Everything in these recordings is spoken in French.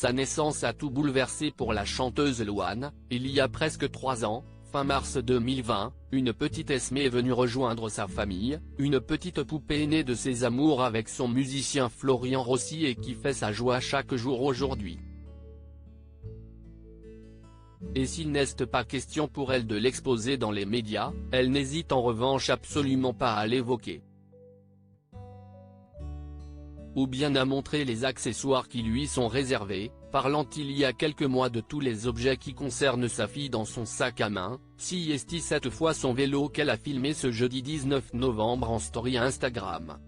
Sa naissance a tout bouleversé pour la chanteuse Louane. Il y a presque 3 ans, fin mars 2020, une petite Esmé est venue rejoindre sa famille, une petite poupée née de ses amours avec son musicien Florian Rossi et qui fait sa joie chaque jour aujourd'hui. Et s'il n'est pas question pour elle de l'exposer dans les médias, elle n'hésite en revanche absolument pas à l'évoquer. Ou bien à montrer les accessoires qui lui sont réservés, parlant il y a quelques mois de tous les objets qui concernent sa fille dans son sac à main, est cette fois son vélo qu'elle a filmé ce jeudi 19 novembre en story Instagram.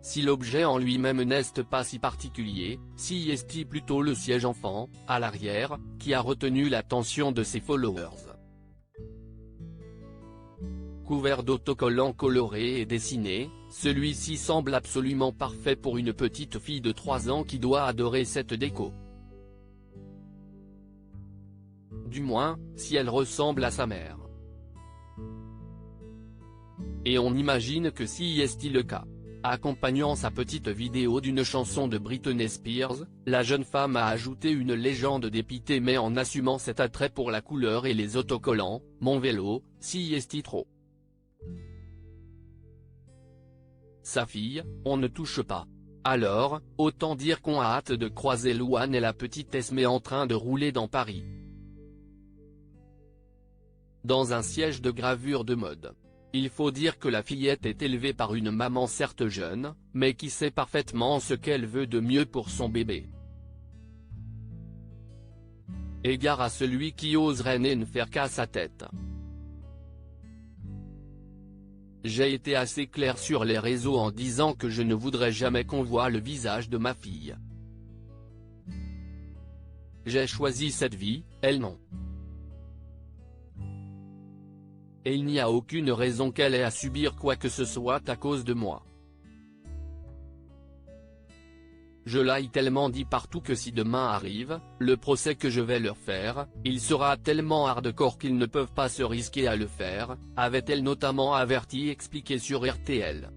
Si l'objet en lui-même n'est pas si particulier, est plutôt le siège enfant, à l'arrière, qui a retenu l'attention de ses followers. Couvert d'autocollants colorés et dessinés, celui-ci semble absolument parfait pour une petite fille de 3 ans qui doit adorer cette déco. Du moins, si elle ressemble à sa mère. Et on imagine que si est le cas. Accompagnant sa petite vidéo d'une chanson de Britney Spears, la jeune femme a ajouté une légende dépitée mais en assumant cet attrait pour la couleur et les autocollants: « Mon vélo, si est trop. » Sa fille, on ne touche pas. Alors, autant dire qu'on a hâte de croiser Louane et la petite Esmé en train de rouler dans Paris. Dans un siège de gravure de mode. Il faut dire que la fillette est élevée par une maman certes jeune, mais qui sait parfaitement ce qu'elle veut de mieux pour son bébé. Égard à celui qui oserait ne faire qu'à sa tête. J'ai été assez clair sur les réseaux en disant que je ne voudrais jamais qu'on voie le visage de ma fille. J'ai choisi cette vie, elle non. Et il n'y a aucune raison qu'elle ait à subir quoi que ce soit à cause de moi. Je l'ai tellement dit partout que si demain arrive, le procès que je vais leur faire, il sera tellement hardcore qu'ils ne peuvent pas se risquer à le faire, avait-elle notamment averti et expliqué sur RTL.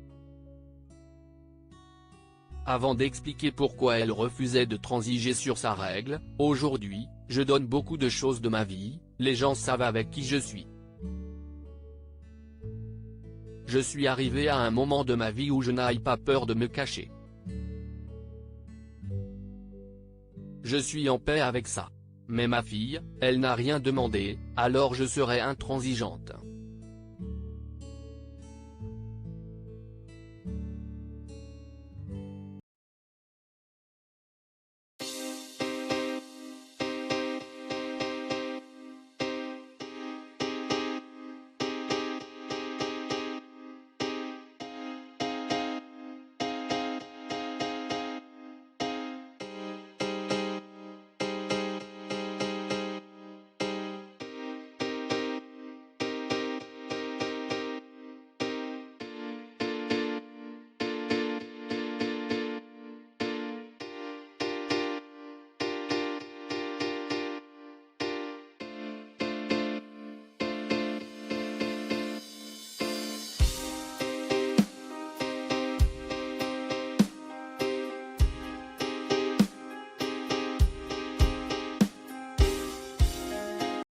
Avant d'expliquer pourquoi elle refusait de transiger sur sa règle: « Aujourd'hui, je donne beaucoup de choses de ma vie, les gens savent avec qui je suis. Je suis arrivé à un moment de ma vie où je n'ai pas peur de me cacher. Je suis en paix avec ça. Mais ma fille, elle n'a rien demandé, alors je serai intransigeante. »